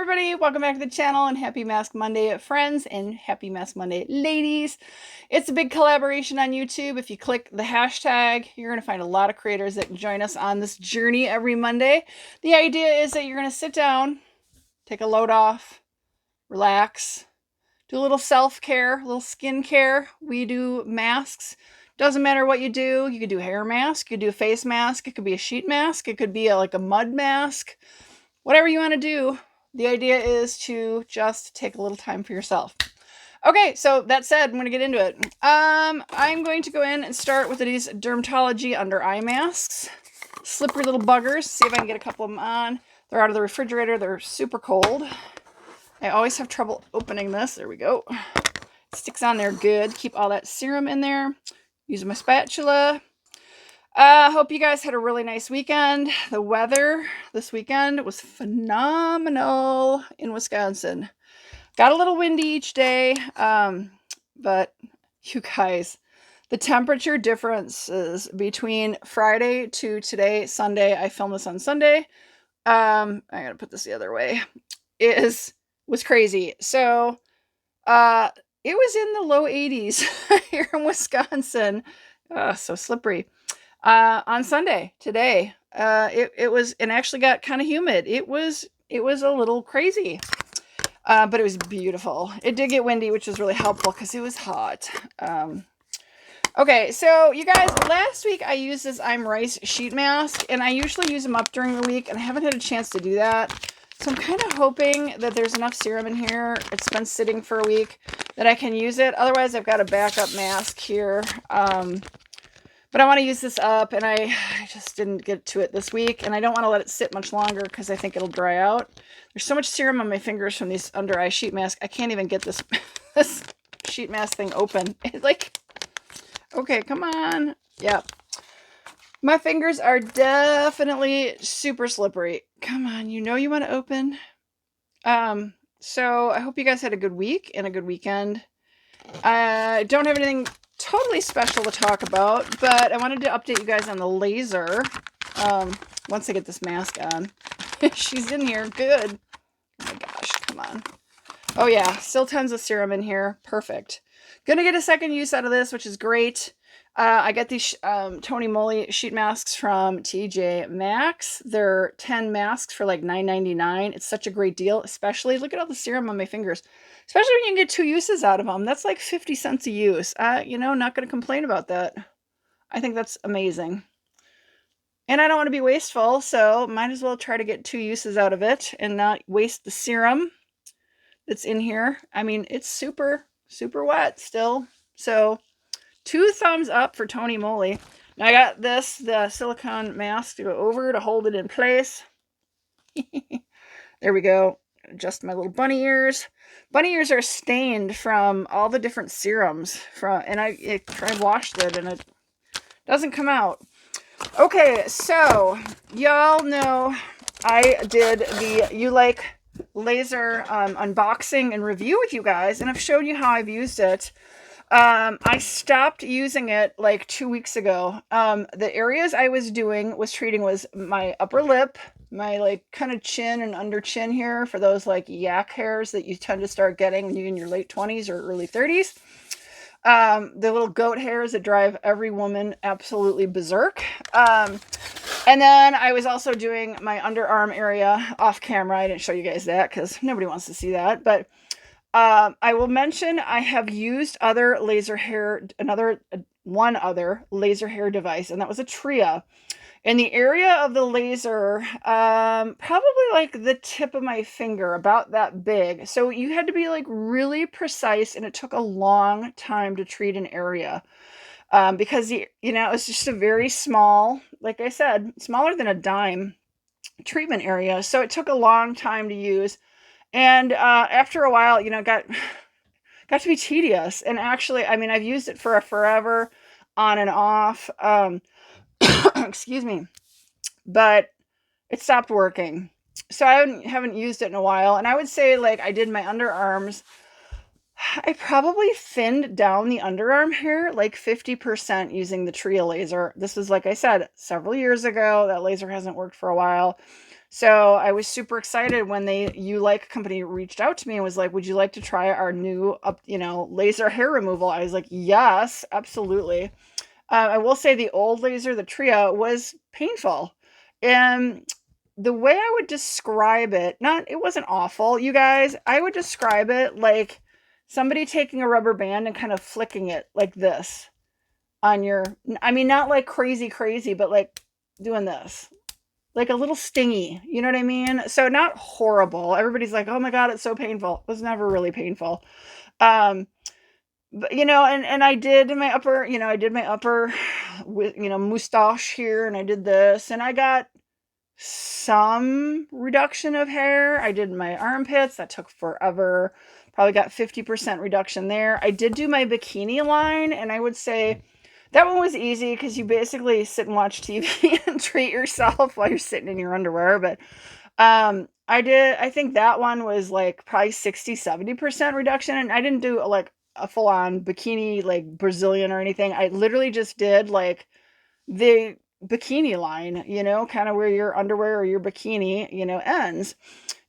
everybody, welcome back to the channel and happy Mask Monday friends and happy Mask Monday ladies. It's a big collaboration on YouTube. If you click the hashtag, you're going to find a lot of creators that can join us on this journey every Monday. The idea is that you're going to sit down, take a load off, relax, do a little self-care, a little skincare. We do masks. Doesn't matter what you do. You could do a hair mask, you could do a face mask, it could be a sheet mask, it could be like a mud mask. Whatever you want to do, the idea is to just take a little time for yourself. Okay, so that said, I'm going to get into it. I'm going to go in and start with these dermatology under eye masks. Slippery little buggers. See if I can get a couple of them on. They're out of the refrigerator. They're super cold. I always have trouble opening this. There we go. It sticks on there good. Keep all that serum in there. Using my spatula. Hope you guys had a really nice weekend. The weather this weekend was phenomenal in Wisconsin. Got a little windy each day, but you guys, the temperature differences between Friday to today, Sunday, I filmed this on Sunday. I gotta put this the other way, was crazy. So, it was in the low 80s here in Wisconsin. So slippery. On Sunday, today, it was, and actually got kind of humid. It was a little crazy, but it was beautiful. It did get windy, which was really helpful because it was hot. Okay, so you guys, last week I used this I'm Rice sheet mask, and I usually use them up during the week, and I haven't had a chance to do that. So I'm kind of hoping that there's enough serum in here. It's been sitting for a week that I can use it. Otherwise, I've got a backup mask here. But I want to use this up, and I just didn't get to it this week, and I don't want to let it sit much longer because I think it'll dry out. There's so much serum on my fingers from these under eye sheet masks. I can't even get this this sheet mask thing open. It's like, okay, come on. Yep. My fingers are definitely super slippery. Come on, you know you want to open. So I hope you guys had a good week and a good weekend. I don't have anything totally special to talk about, but I wanted to update you guys on the laser. Once I get this mask on. She's in here. Good. Oh my gosh, come on. Oh yeah, still tons of serum in here. Perfect. Gonna get a second use out of this, which is great. I got these Tony Moly sheet masks from TJ Maxx. They're 10 masks for like $9.99. It's such a great deal, especially, look at all the serum on my fingers. Especially when you can get 2 uses out of them. That's like 50 cents a use. You know, not going to complain about that. I think that's amazing. And I don't want to be wasteful, so might as well try to get 2 uses out of it and not waste the serum that's in here. I mean, it's super, super wet still. So 2 thumbs up for Tony Moly. Now I got this, the silicone mask to go over to hold it in place. There we go. Adjust my little bunny ears. Bunny ears are stained from all the different serums and I washed it and it doesn't come out. Okay, so y'all know I did the You Like laser unboxing and review with you guys, and I've shown you how I've used it. I stopped using it like 2 weeks ago. The areas I was treating was my upper lip, my like kind of chin and under chin here for those like yak hairs that you tend to start getting when you're in your late 20s or early 30s. The little goat hairs that drive every woman absolutely berserk. And then I was also doing my underarm area off camera. I didn't show you guys that because nobody wants to see that, but I will mention I have used one other laser hair device, and that was a Tria. In the area of the laser, probably like the tip of my finger, about that big. So you had to be like really precise, and it took a long time to treat an area. Because, you know, it was just a very small, like I said, smaller than a dime treatment area. So it took a long time to use. And after a while, you know, got to be tedious. And actually, I mean, I've used it for forever, on and off. Excuse me. But it stopped working. So I haven't used it in a while. And I would say, like, I did my underarms I probably thinned down the underarm hair like 50% using the Tria laser. This was, like I said, several years ago. That laser hasn't worked for a while. So I was super excited when You Like company reached out to me and was like, would you like to try our new laser hair removal? I was like, yes, absolutely. I will say the old laser, the Tria, was painful. And the way I would describe it, it wasn't awful, you guys. I would describe it like somebody taking a rubber band and kind of flicking it like this on your, I mean, not like crazy, crazy, but like doing this, like a little stingy. You know what I mean? So not horrible. Everybody's like, oh my God, it's so painful. It was never really painful. Um, but, and I did my upper with, mustache here, and I did this, and I got some reduction of hair. I did my armpits. That took forever. Probably got 50% reduction there. I did do my bikini line, and I would say that one was easy because you basically sit and watch TV and treat yourself while you're sitting in your underwear. But I think that one was like probably 60-70% reduction, and I didn't do like a full-on bikini like Brazilian or anything. I literally just did like the bikini line, kind of where your underwear or your bikini, ends.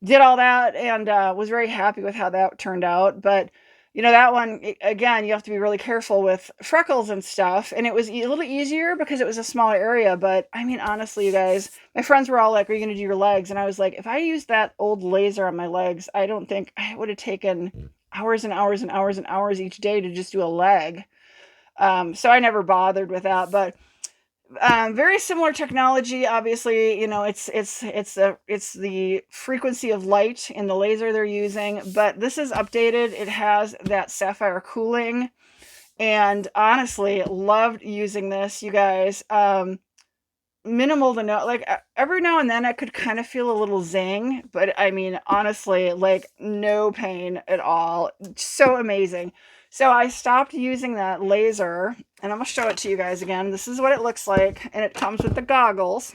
Did all that, and was very happy with how that turned out. But that one, again, you have to be really careful with freckles and stuff. And it was a little easier because it was a smaller area. But I mean, honestly, you guys, my friends were all like, are you going to do your legs? And I was like, if I used that old laser on my legs, I don't think I would have taken hours and hours and hours and hours each day to just do a leg. So I never bothered with that. But very similar technology. Obviously, it's the frequency of light in the laser they're using, but this is updated. It has that sapphire cooling, and honestly, loved using this, you guys. Minimal to no, like every now and then I could kind of feel a little zing, but I mean, honestly, like no pain at all. So amazing. So I stopped using that laser, and I'm gonna show it to you guys again. This is what it looks like, and it comes with the goggles.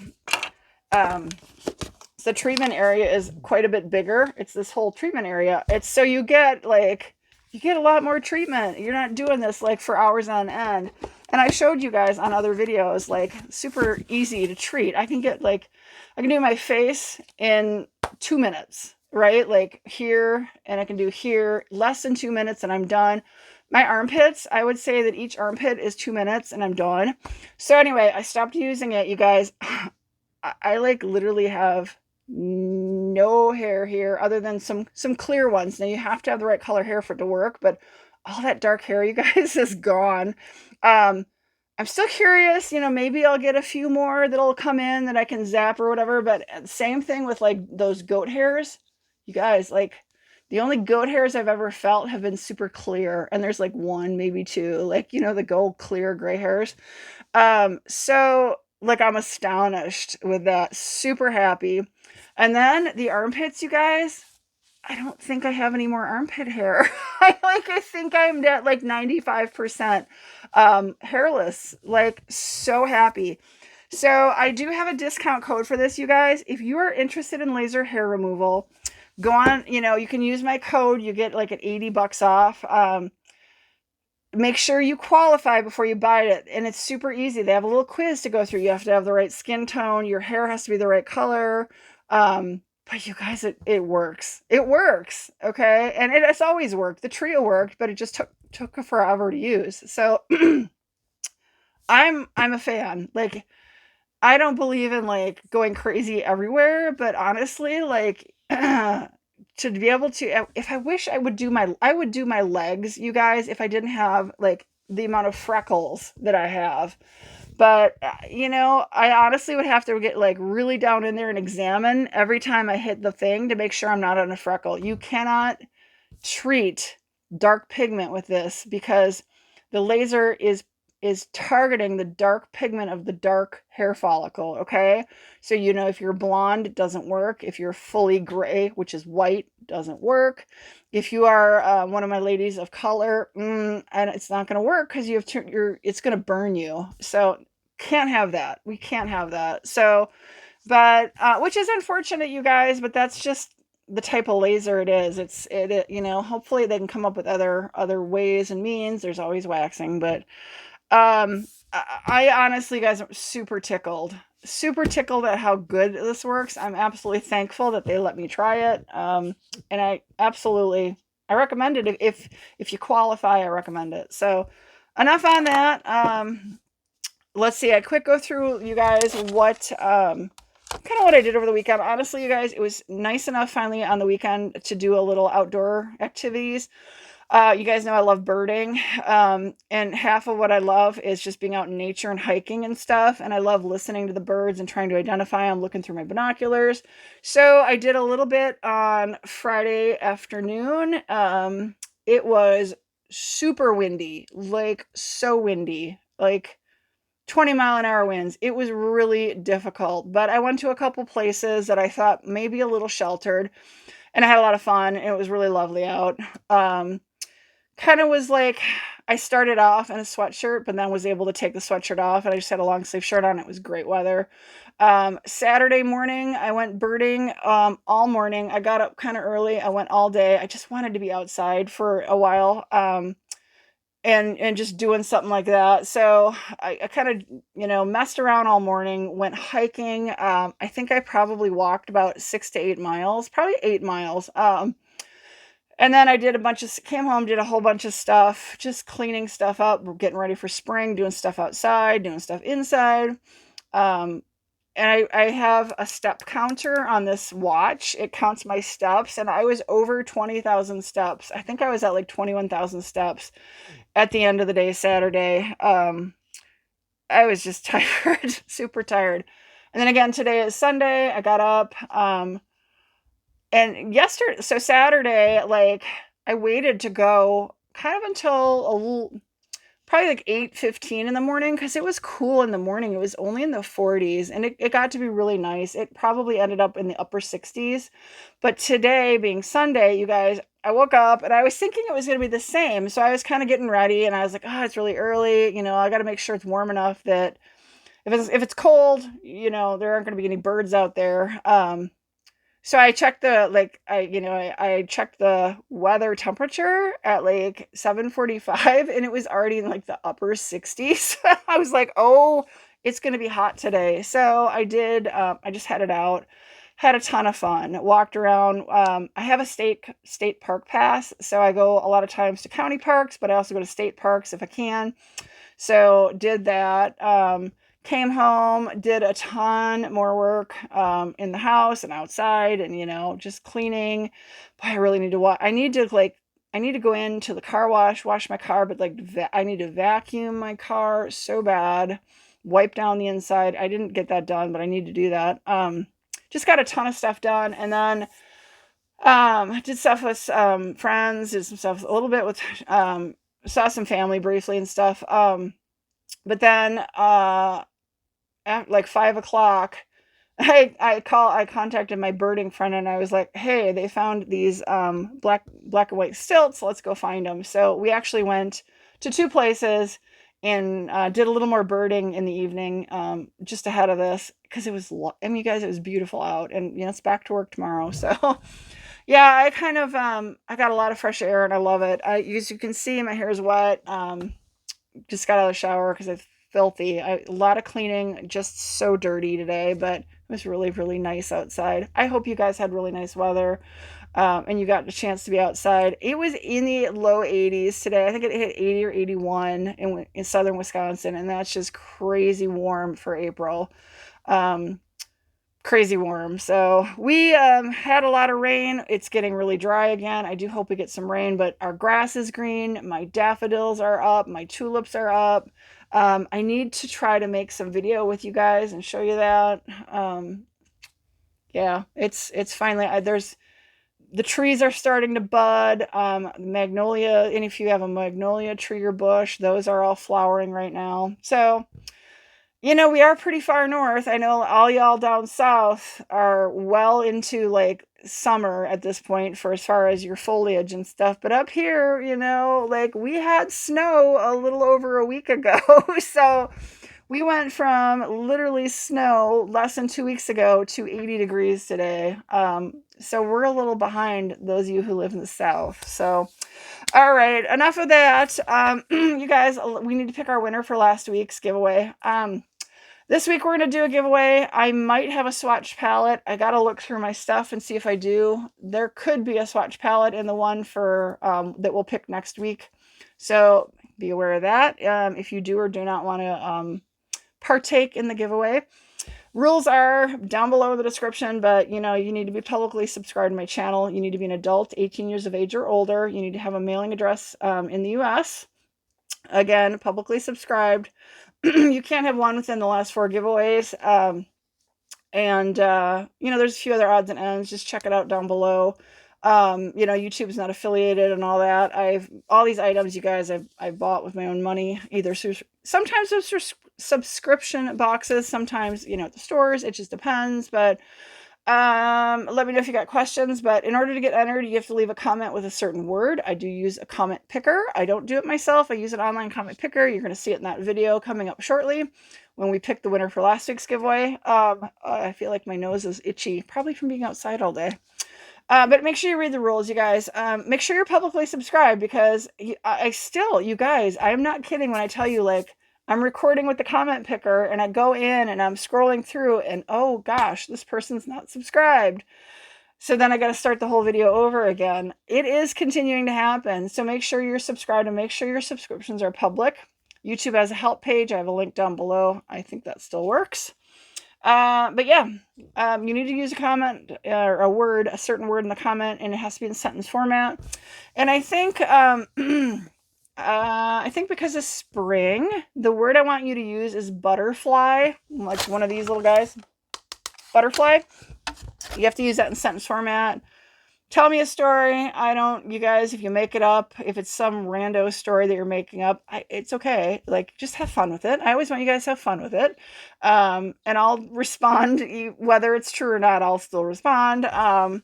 So the treatment area is quite a bit bigger. It's this whole treatment area. It's so you get a lot more treatment. You're not doing this like for hours on end. And I showed you guys on other videos, like super easy to treat. I can do my face in 2 minutes, right? Like here, and I can do here, less than 2 minutes, and I'm done. My armpits, I would say that each armpit is 2 minutes and I'm done. So anyway, I stopped using it, you guys. I like literally have no hair here other than some clear ones. Now you have to have the right color hair for it to work, but all that dark hair, you guys, is gone. I'm still curious, maybe I'll get a few more that'll come in that I can zap or whatever, but same thing with like those goat hairs. You guys, like the only goat hairs I've ever felt have been super clear, and there's like one, maybe two, like, the gold clear gray hairs. So like I'm astonished with that, super happy. And then the armpits, you guys, I don't think I have any more armpit hair. I think I'm at like 95% hairless. Like so happy. So I do have a discount code for this, you guys. If you are interested in laser hair removal, go on, you can use my code. You get like an $80 off. Make sure you qualify before you buy it. And it's super easy. They have a little quiz to go through. You have to have the right skin tone. Your hair has to be the right color. But you guys, it works. It works. Okay. And it has always worked. The Trio worked, but it just took forever to use. So I'm a fan. Like, I don't believe in like going crazy everywhere, but honestly, like to be able to, if I wish I would do my legs, you guys, if I didn't have like the amount of freckles that I have. But, I honestly would have to get like really down in there and examine every time I hit the thing to make sure I'm not on a freckle. You cannot treat dark pigment with this because the laser is targeting the dark pigment of the dark hair follicle, okay? So, if you're blonde, it doesn't work. If you're fully gray, which is white, doesn't work. If you are one of my ladies of color, and it's not going to work because it's going to burn you. So can't have that. We can't have that. So, but which is unfortunate, you guys. But that's just the type of laser it is. You know, hopefully they can come up with other ways and means. There's always waxing, but I honestly, guys, I'm super tickled at how good this works. I'm absolutely thankful that they let me try it. And I recommend it. If you qualify, I recommend it. So enough on that. Let's see, I quick go through, you guys, what kind of what I did over the weekend. Honestly, you guys, it was nice enough finally on the weekend to do a little outdoor activities. You guys know I love birding, and half of what I love is just being out in nature and hiking and stuff, and I love listening to the birds and trying to identify them, looking through my binoculars. So I did a little bit on Friday afternoon. It was super windy, like so windy, like 20-mile-an-hour winds. It was really difficult, but I went to a couple places that I thought maybe a little sheltered, and I had a lot of fun. And it was really lovely out. Kind of was like, I started off in a sweatshirt, but then was able to take the sweatshirt off, and I just had a long sleeve shirt on. It was great weather. Saturday morning, I went birding all morning. I got up kind of early. I went all day. I just wanted to be outside for a while. And just doing something like that. So I kind of, you know, messed around all morning, went hiking. I think I probably walked about 6 to 8 miles, probably 8 miles. And then I did came home, did a whole bunch of stuff, just cleaning stuff up, getting ready for spring, doing stuff outside, doing stuff inside. Um, and I have a step counter on this watch. It counts my steps, and I was over 20,000 steps. I think I was at like 21,000 steps at the end of the day, Saturday. I was just tired, super tired. And then again, today is Sunday. I got up, and so Saturday, like, I waited to go kind of until probably like 8:15 in the morning, because it was cool in the morning. It was only in the 40s, and it got to be really nice. It probably ended up in the upper 60s. But today, being Sunday, you guys, I woke up and I was thinking it was going to be the same. So I was kind of getting ready, and I was like, oh, it's really early. You know, I got to make sure it's warm enough that if it's cold, you know, there aren't going to be any birds out there. So I checked I checked the weather temperature at like 7:45, and it was already in like the upper 60s. I was like, oh, it's going to be hot today. So I did, I just headed out, had a ton of fun, walked around. I have a state park pass. So I go a lot of times to county parks, but I also go to state parks if I can. So did that. Came home, did a ton more work in the house and outside, and, you know, just cleaning. Boy, I really need to I need to go into the car wash my car, but like I need to vacuum my car so bad, wipe down the inside. I didn't get that done, but I need to do that. Just got a ton of stuff done, and then did stuff with friends, did some stuff a little bit with saw some family briefly and stuff. But then at like 5 o'clock, I contacted my birding friend, and I was like, hey, they found these black and white stilts. Let's go find them. So we actually went to 2 places and did a little more birding in the evening, just ahead of this, because you guys, it was beautiful out, and, you know, it's back to work tomorrow. So yeah, I kind of I got a lot of fresh air, and I love it. As you can see, my hair is wet. Just got out of the shower because it's filthy. A lot of cleaning, just so dirty today, but it was really, really nice outside. I hope you guys had really nice weather, and you got a chance to be outside. It was in the low 80s today. I think it hit 80 or 81 in southern Wisconsin, and that's just crazy warm for April. Crazy warm. So we had a lot of rain. It's getting really dry again. I do hope we get some rain, but our grass is green. My daffodils are up. My tulips are up. I need to try to make some video with you guys and show you that. Yeah, it's finally, the trees are starting to bud. Magnolia, and if you have a magnolia tree or bush, those are all flowering right now. So, you know, we are pretty far north. I know all y'all down south are well into like summer at this point for as far as your foliage and stuff. But up here, you know, like, we had snow a little over a week ago. So we went from literally snow less than 2 weeks ago to 80 degrees today. So we're a little behind those of you who live in the South. So, all right, enough of that. You guys, we need to pick our winner for last week's giveaway. This week we're going to do a giveaway. I might have a swatch palette. I got to look through my stuff and see if I do. There could be a swatch palette in the one for that we'll pick next week. So be aware of that if you do or do not want to partake in the giveaway. Rules are down below in the description, but you need to be publicly subscribed to my channel. You need to be an adult, 18 years of age or older. You need to have a mailing address in the US. Again, publicly subscribed. You can't have one within the last 4 giveaways. There's a few other odds and ends. Just check it out down below. YouTube's not affiliated and all that. all these items, you guys, I've bought with my own money, either sometimes those subscription boxes, sometimes, at the stores. It just depends. But let me know if you got questions. But in order to get entered, you have to leave a comment with a certain word. I do use a comment picker. I don't do it myself. I use an online comment picker. You're going to see it in that video coming up shortly when we pick the winner for last week's giveaway. I feel like my nose is itchy, probably from being outside all day. But make sure you read the rules, you guys. Make sure you're publicly subscribed, because you guys, I'm not kidding when I tell you, like, I'm recording with the comment picker and I go in and I'm scrolling through and, oh gosh, this person's not subscribed. So then I got to start the whole video over again. It is continuing to happen. So make sure you're subscribed and make sure your subscriptions are public. YouTube has a help page. I have a link down below. I think that still works. But yeah, you need to use a comment or a certain word in the comment, and it has to be in sentence format. And I think, because it's spring, the word I want you to use is butterfly, like one of these little guys, butterfly. You have to use that in sentence format. Tell me a story. You guys, if you make it up, if it's some rando story that you're making up, it's okay. Like, just have fun with it. I always want you guys to have fun with it. And I'll respond, whether it's true or not, I'll still respond, and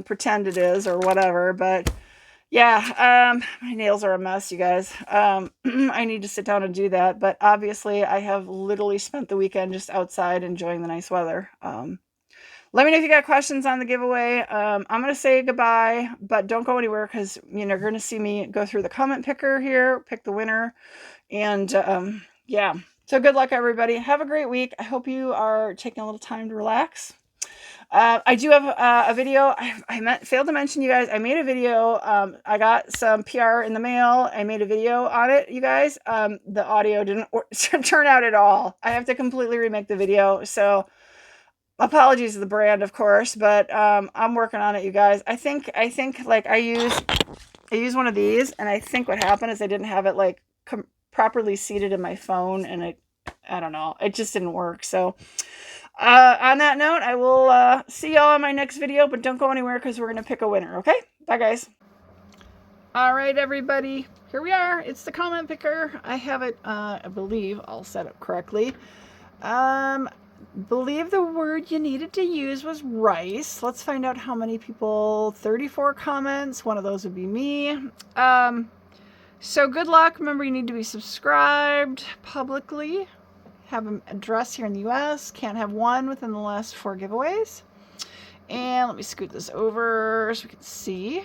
pretend it is or whatever. But yeah, my nails are a mess, you guys. I need to sit down and do that. But obviously, I have literally spent the weekend just outside enjoying the nice weather. Let me know if you got questions on the giveaway. I'm going to say goodbye, but don't go anywhere, because you're going to see me go through the comment picker here, pick the winner. And yeah, so good luck, everybody. Have a great week. I hope you are taking a little time to relax. I do have a video. I failed to mention, you guys, I made a video. I got some PR in the mail. I made a video on it, you guys. The audio didn't turn out at all. I have to completely remake the video. So apologies to the brand, of course, but I'm working on it, you guys. I think like I use one of these, and I think what happened is I didn't have it like properly seated in my phone, and I don't know, it just didn't work. So on that note, I will see y'all in my next video, but don't go anywhere, because we're gonna pick a winner. Okay, bye guys. All right, everybody, here we are. It's the comment picker. I have it, I believe, all set up correctly. Believe the word you needed to use was rice. Let's find out how many people. 34 comments. One of those would be me. So good luck. Remember, you need to be subscribed publicly. Have an address here in the US. Can't have one within the last 4 giveaways. And let me scoot this over so we can see.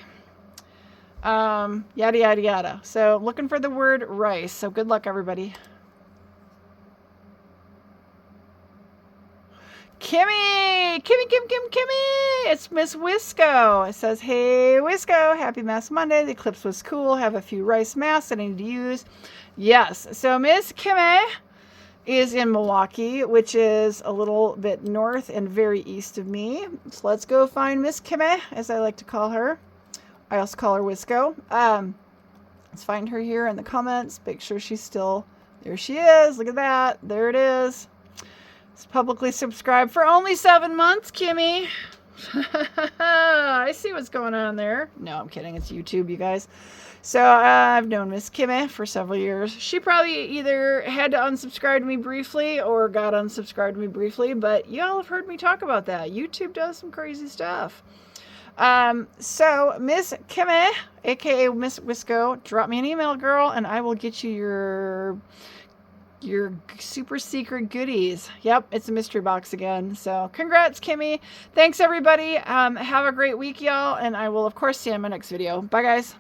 Yada, yada, yada. So looking for the word rice. So good luck, everybody. Kimmy! It's Miss Wisco. It says, hey, Wisco, happy Mask Monday. The eclipse was cool. Have a few rice masks that I need to use. Yes. So Miss Kimmy is in Milwaukee, which is a little bit north and very east of me. So let's go find Miss Kimmy, as I like to call her. I also call her Wisco. Let's find her here in the comments. Make sure she's still... There she is. Look at that. There it is. It's publicly subscribed for only 7 months, Kimmy. I see what's going on there. No, I'm kidding. It's YouTube, you guys. So I've known Miss Kimmy for several years. She probably either had to unsubscribe to me briefly or got unsubscribed to me briefly, but y'all have heard me talk about that. YouTube does some crazy stuff. So Miss Kimmy, aka Miss Wisco, drop me an email, girl, and I will get you your your super secret goodies. Yep, it's a mystery box again. So congrats, Kimmy. Thanks, everybody. Have a great week, y'all. And I will, of course, see you in my next video. Bye, guys.